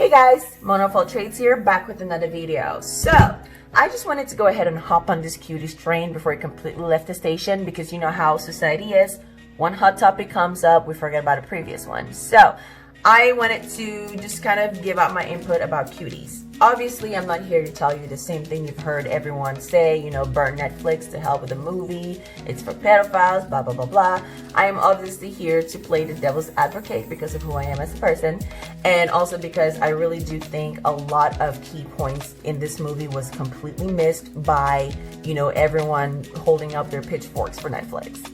Hey guys, Monoful Trades here, back with another video. So, I just wanted to go ahead and hop on this Cuties train before it completely left the station, because you know how society is. One hot topic comes up, we forget about a previous one. So, I wanted to just kind of give out my input about Cuties. Obviously, I'm not here to tell you the same thing you've heard everyone say, you know, burn Netflix to hell with the movie, it's for pedophiles, blah, blah, blah, blah. I am obviously here to play the devil's advocate because of who I am as a person, and also because I really do think a lot of key points in this movie was completely missed by, you know, everyone holding up their pitchforks for Netflix.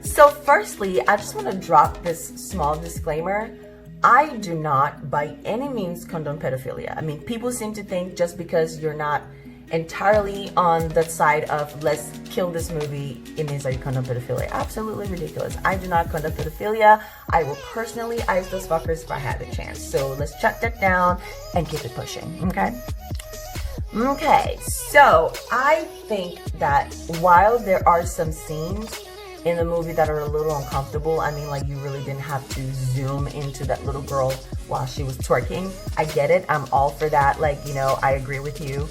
So firstly, I just want to drop this small disclaimer. I do not by any means condone pedophilia. I mean, people seem to think just because you're not entirely on the side of let's kill this movie, it means that you condone pedophilia. Absolutely ridiculous. I do not condone pedophilia. I will personally ice those fuckers if I had the chance. So let's shut that down and keep it pushing, okay? Okay, so I think that while there are some scenes in the movie that are a little uncomfortable, I mean, like, you really didn't have to zoom into that little girl while she was twerking. I get it. I'm all for that. Like, you know, I agree with you.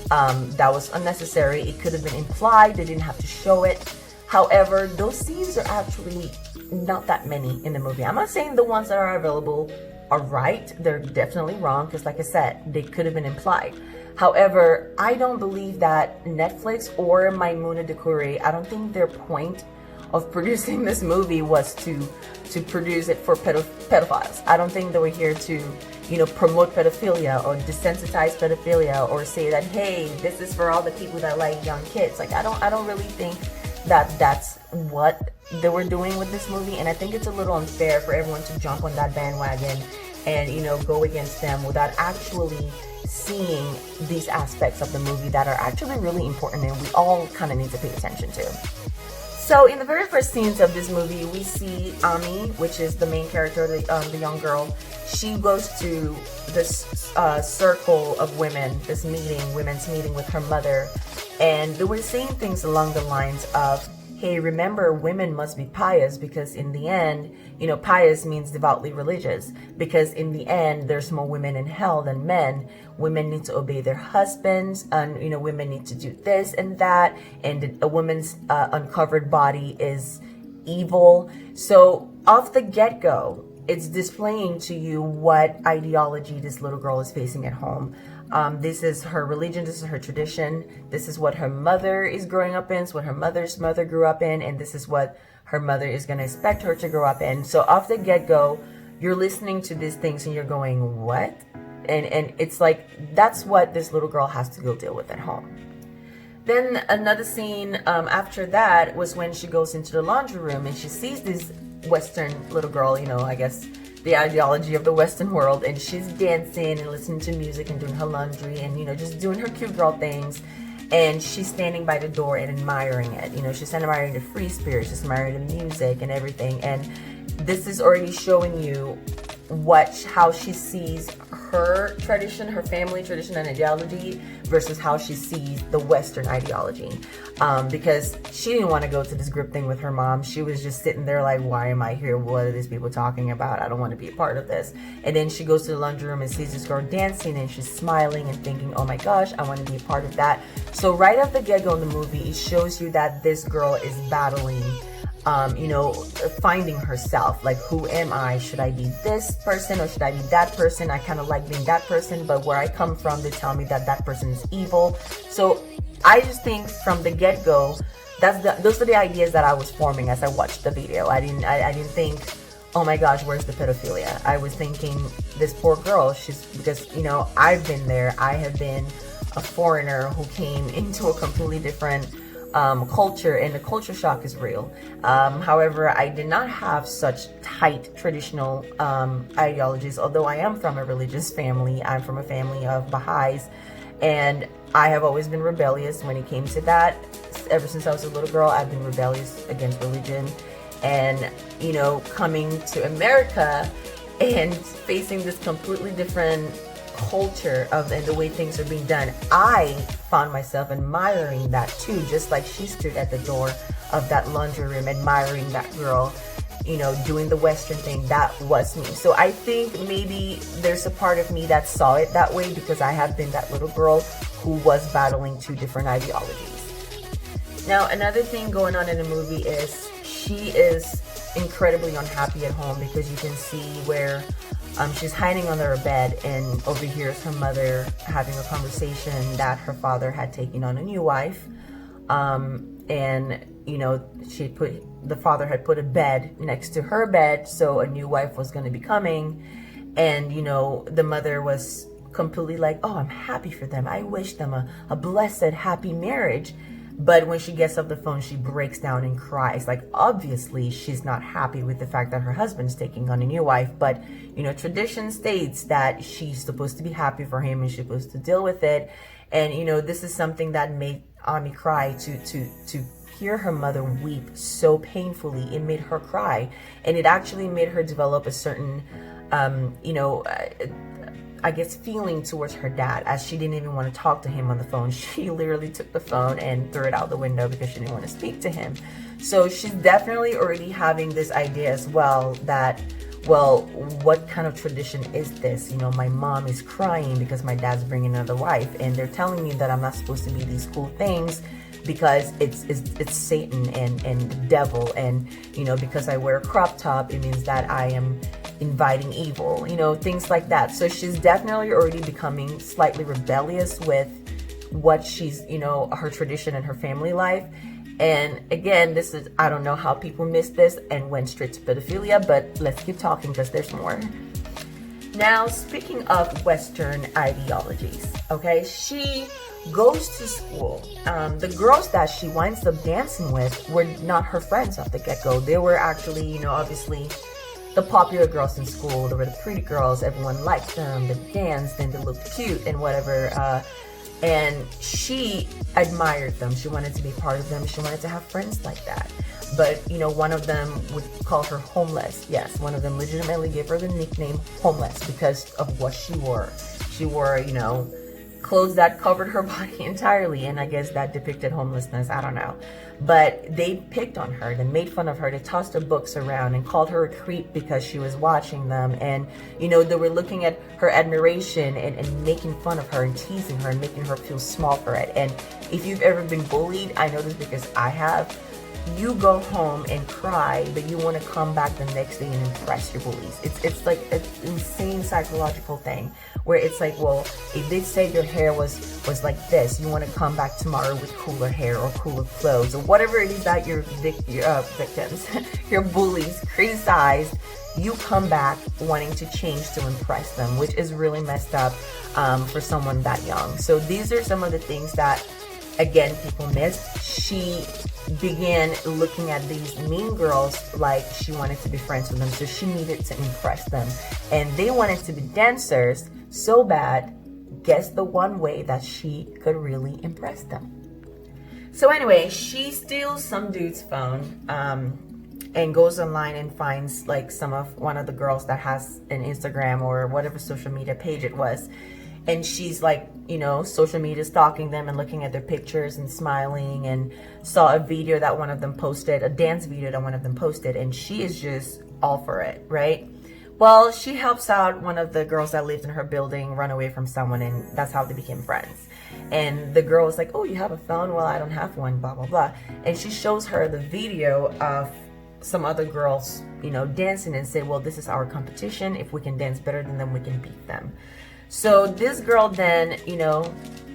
That was unnecessary. It could have been implied. They didn't have to show it. However, those scenes are actually not that many in the movie. I'm not saying the ones that are available are right. They're definitely wrong because, like I said, they could have been implied. However, I don't believe that Netflix or Maimouna Decouri, I don't think their point of producing this movie was to produce it for pedophiles. I don't think they were here to, you know, promote pedophilia or desensitize pedophilia or say that, hey, this is for all the people that like young kids. Like, I don't really think that that's what they were doing with this movie, and I think it's a little unfair for everyone to jump on that bandwagon and, you know, go against them without actually seeing these aspects of the movie that are actually really important and we all kind of need to pay attention to. So in the very first scenes of this movie, we see Ami, which is the main character, the young girl. She goes to this circle of women, this women's meeting with her mother, and they were saying things along the lines of, hey, remember, women must be pious because in the end, you know, pious means devoutly religious, because in the end, there's more women in hell than men. Women need to obey their husbands, and, you know, women need to do this and that, and a woman's uncovered body is evil. So off the get-go, it's displaying to you what ideology this little girl is facing at home. This is her religion, this is her tradition, this is what her mother is growing up in, it's what her mother's mother grew up in, and this is what her mother is going to expect her to grow up in. So off the get-go, you're listening to these things and you're going, what? And it's like, that's what this little girl has to go deal with at home. Then another scene after that was when she goes into the laundry room and she sees this Western little girl, you know, I guess the ideology of the Western world, and she's dancing and listening to music and doing her laundry and, you know, just doing her cute girl things. And she's standing by the door and admiring it. You know, she's admiring the free spirit, she's admiring the music and everything. And this is already showing you how she sees her tradition, her family tradition and ideology versus how she sees the Western ideology. Because she didn't want to go to this group thing with her mom. She was just sitting there like, why am I here? What are these people talking about? I don't want to be a part of this. And then she goes to the laundry room and sees this girl dancing and she's smiling and thinking, oh my gosh, I want to be a part of that. So right off the get-go in the movie, it shows you that this girl is battling, you know, finding herself. Like, who am I? Should I be this person or should I be that person? I kind of like being that person, but where I come from, they tell me that that person is evil. So I just think from the get-go, those are the ideas that I was forming as I watched the video. I didn't think, oh my gosh, where's the pedophilia? I was thinking, this poor girl, because, you know, I've been there. I have been a foreigner who came into a completely different culture, and the culture shock is real. However, I did not have such tight traditional ideologies, although I am from a religious family. I'm from a family of Baha'is, and I have always been rebellious when it came to that. Ever since I was a little girl, I've been rebellious against religion. And, you know, coming to America and facing this completely different culture and the way things are being done, I found myself admiring that too, just like she stood at the door of that laundry room admiring that girl doing the Western thing, that was me. So I think maybe there's a part of me that saw it that way because I have been that little girl who was battling two different ideologies. Now, another thing going on in the movie is she is incredibly unhappy at home because you can see where she's hiding under her bed and overhears her mother having a conversation that her father had taken on a new wife. And the father had put a bed next to her bed, so a new wife was going to be coming. And, the mother was completely like, oh, I'm happy for them. I wish them a blessed, happy marriage. But when she gets off the phone, she breaks down and cries. Like, obviously, she's not happy with the fact that her husband's taking on a new wife. But, tradition states that she's supposed to be happy for him and she's supposed to deal with it. And, this is something that made Ami cry to hear her mother weep so painfully. It made her cry. And it actually made her develop a certain, I guess, feeling towards her dad, as she didn't even want to talk to him on the phone. She literally took the phone and threw it out the window because she didn't want to speak to him. So she's definitely already having this idea as well that, well, what kind of tradition is this? My mom is crying because my dad's bringing another wife, and they're telling me that I'm not supposed to be these cool things because it's Satan and the devil, and because I wear a crop top, it means that I am inviting evil, things like that. So she's definitely already becoming slightly rebellious with what she's, her tradition and her family life. And again, this is, I don't know how people missed this and went straight to pedophilia, but let's keep talking because there's more. Now, speaking of Western ideologies, okay, she goes to school. The girls that she winds up dancing with were not her friends off the get-go. They were actually, obviously the popular girls in school. They were the pretty girls. Everyone liked them. They danced and they looked cute and whatever. And she admired them. She wanted to be part of them. She wanted to have friends like that. But, one of them would call her homeless. Yes, one of them legitimately gave her the nickname homeless because of what she wore. She wore, clothes that covered her body entirely, and I guess that depicted homelessness. I don't know. But they picked on her. They made fun of her. They tossed her books around and called her a creep because she was watching them. And, they were looking at her admiration and making fun of her and teasing her and making her feel small for it. And if you've ever been bullied, I know this because I have. You go home and cry, but you want to come back the next day and impress your bullies. It's like an insane psychological thing where it's like, well, if they say your hair was like this, you want to come back tomorrow with cooler hair or cooler clothes or whatever it is that your victims, your bullies criticized. You come back wanting to change to impress them, which is really messed up for someone that young. So these are some of the things that, again, people missed. She began looking at these mean girls like she wanted to be friends with them, so she needed to impress them. And they wanted to be dancers so bad. Guess the one way that she could really impress them. So anyway, she steals some dude's phone and goes online and finds like one of the girls that has an Instagram or whatever social media page it was. And she's like, social media stalking them and looking at their pictures and smiling, and saw a video that one of them posted, a dance video that one of them posted, and she is just all for it, right? Well, she helps out one of the girls that lived in her building run away from someone, and that's how they became friends. And the girl was like, oh, you have a phone? Well, I don't have one, blah, blah, blah. And she shows her the video of some other girls, dancing, and say, well, this is our competition. If we can dance better than them, we can beat them. So this girl then,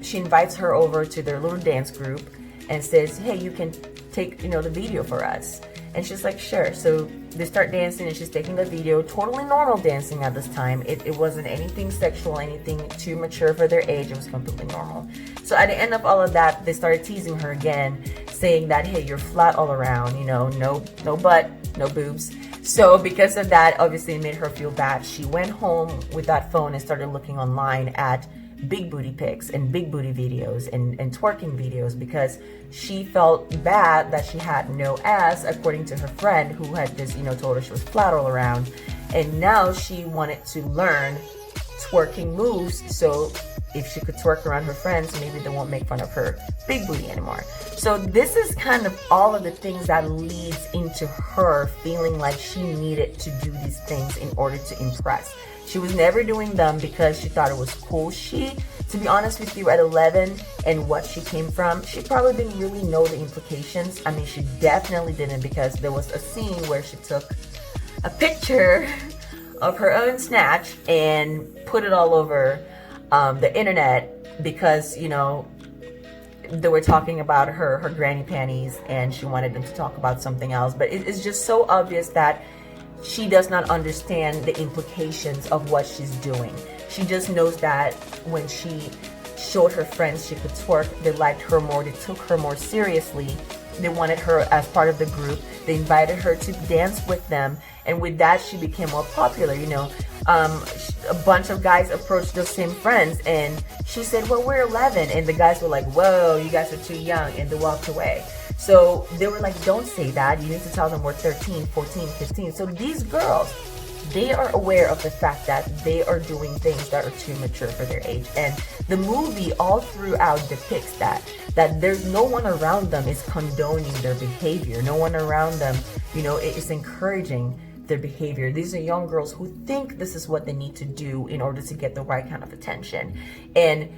she invites her over to their little dance group and says, hey, you can take, the video for us. And she's like, sure. So they start dancing and she's taking the video, totally normal dancing at this time. It wasn't anything sexual, anything too mature for their age. It was completely normal. So at the end of all of that, they started teasing her again, saying that, hey, you're flat all around, no butt, no boobs. So because of that, obviously it made her feel bad. She went home with that phone and started looking online at big booty pics and big booty videos and twerking videos because she felt bad that she had no ass, according to her friend who had just, told her she was flat all around. And now she wanted to learn twerking moves so if she could twerk around her friends, maybe they won't make fun of her big booty anymore. So this is kind of all of the things that leads into her feeling like she needed to do these things in order to impress. She was never doing them because she thought it was cool. To be honest with you, at 11 and what she came from, she probably didn't really know the implications. I mean, she definitely didn't, because there was a scene where she took a picture of her own snatch and put it all over the internet because, you know, they were talking about her granny panties and she wanted them to talk about something else. But it's just so obvious that she does not understand the implications of what she's doing. She just knows that when she showed her friends she could twerk, they liked her more, they took her more seriously. They wanted her as part of the group. They invited her to dance with them. And with that, she became more popular. You know, a bunch of guys approached those same friends and she said, well, we're 11. And the guys were like, whoa, you guys are too young. And they walked away. So they were like, don't say that. You need to tell them we're 13, 14, 15. So these girls, they are aware of the fact that they are doing things that are too mature for their age. And the movie all throughout depicts that there's no one around them is condoning their behavior. No one around them, you know, is encouraging their behavior. These are young girls who think this is what they need to do in order to get the right kind of attention. And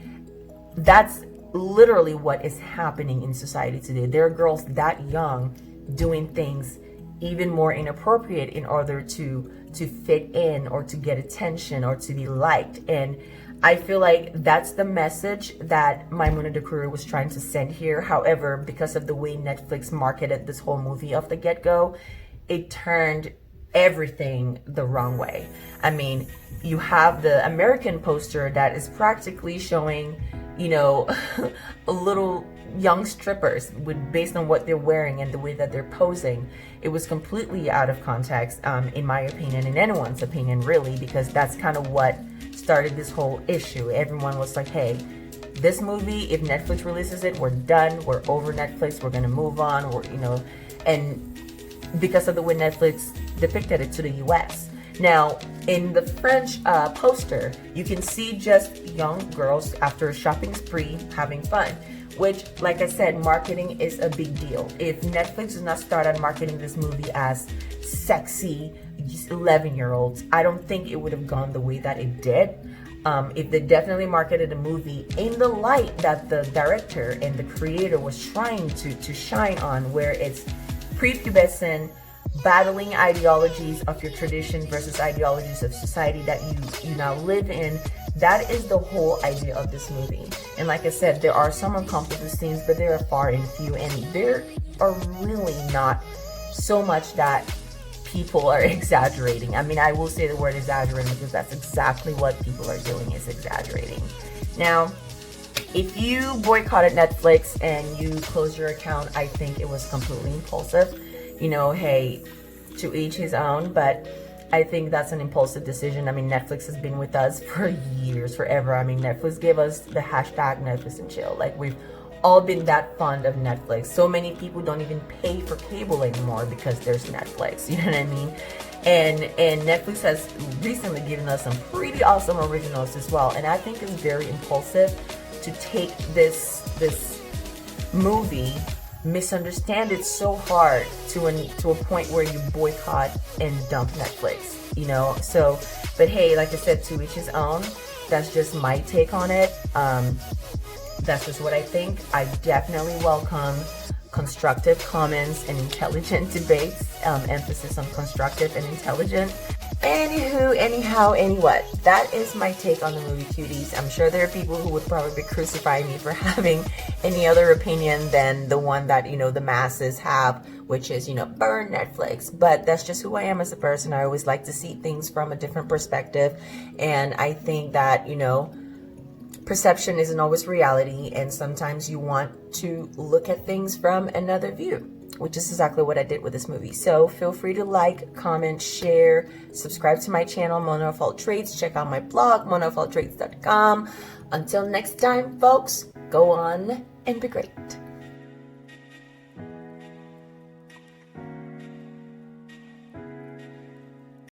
that's literally what is happening in society today. There are girls that young doing things even more inappropriate in order to fit in or to get attention or to be liked. And I feel like that's the message that Maimouna Dukuru was trying to send here. However, because of the way Netflix marketed this whole movie off the get-go, it turned everything the wrong way. I mean, you have the American poster that is practically showing, you know, little young strippers based on what they're wearing and the way that they're posing. It was completely out of context, in my opinion, in anyone's opinion, really, because that's kind of what started this whole issue. Everyone was like, hey, this movie, if Netflix releases it, we're done, we're over Netflix, we're gonna move on, you know, and because of the way Netflix depicted it to the US. Now, in the French poster, you can see just young girls after a shopping spree having fun, which, like I said, marketing is a big deal. If Netflix does not start on marketing this movie as sexy 11-year-olds, I don't think it would have gone the way that it did. If they definitely marketed a movie in the light that the director and the creator was trying to shine on, where it's prepubescent, battling ideologies of your tradition versus ideologies of society that you now live in. That is the whole idea of this movie. And like I said, there are some uncomfortable scenes, but there are far and few, and there are really not so much that people are exaggerating. I mean, I will say the word exaggerating because that's exactly what people are doing, is exaggerating. Now, if you boycotted Netflix and you closed your account, I think it was completely impulsive. You know, hey, to each his own, but I think that's an impulsive decision. I mean, Netflix has been with us for years, forever. I mean, Netflix gave us the hashtag Netflix and chill. Like, we've all been that fond of Netflix. So many people don't even pay for cable anymore because there's Netflix. You know what I mean? And Netflix has recently given us some pretty awesome originals as well. And I think it's very impulsive to take this movie, misunderstand it so hard to a point where you boycott and dump Netflix, you know. So, but hey, like I said, to each his own. That's just my take on it. That's just what I think. I definitely welcome constructive comments and intelligent debates. Emphasis on constructive and intelligent. Anywho, anyhow, anywhat, that is my take on the movie Cuties. I'm sure there are people who would probably crucify me for having any other opinion than the one that, you know, the masses have, which is, you know, burn Netflix. But that's just who I am as a person. I always like to see things from a different perspective. And I think that, you know, perception isn't always reality. And sometimes you want to look at things from another view, which is exactly what I did with this movie. So feel free to like, comment, share, subscribe to my channel, Mona of All Trades. Check out my blog, monaofalltrades.com. Until next time, folks, go on and be great.